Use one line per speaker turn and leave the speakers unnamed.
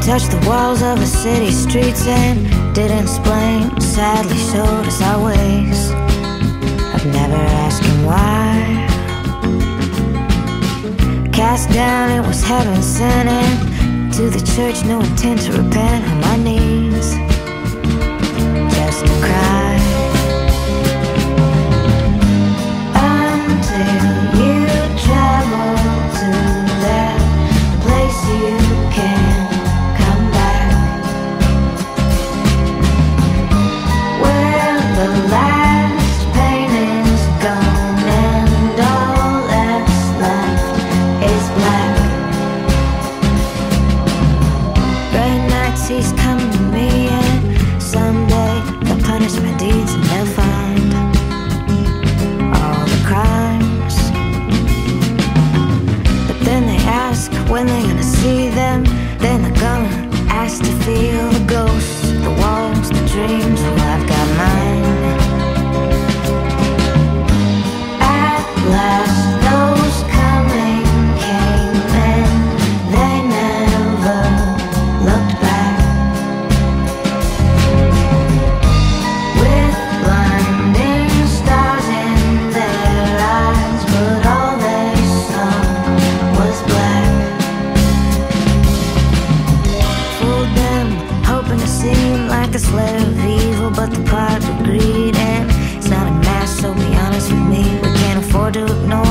touched the walls of the city streets and didn't explain, sadly showed us our ways. I've never asked him why. Cast down, it was heaven sent, and to the church, no intent to repent. On my knees, just to cry. Until you travel to that place you can't come back, where the last pain is gone and all that's left is black. Gray nights he's coming to me, and someday they'll punish my deeds and they'll find all the crimes. But then they ask when they're gonna see them. Then they're gonna ask to feel the ghosts, the walls, the dreams. Well, I've got mine. At last those coming came, and they never looked back. With blinding stars in their eyes, but all they saw was black. Fooled them, hoping to seem like a slayer of evil, but the product of greed, and it's not a mask, so be honest with me. We can't afford to ignore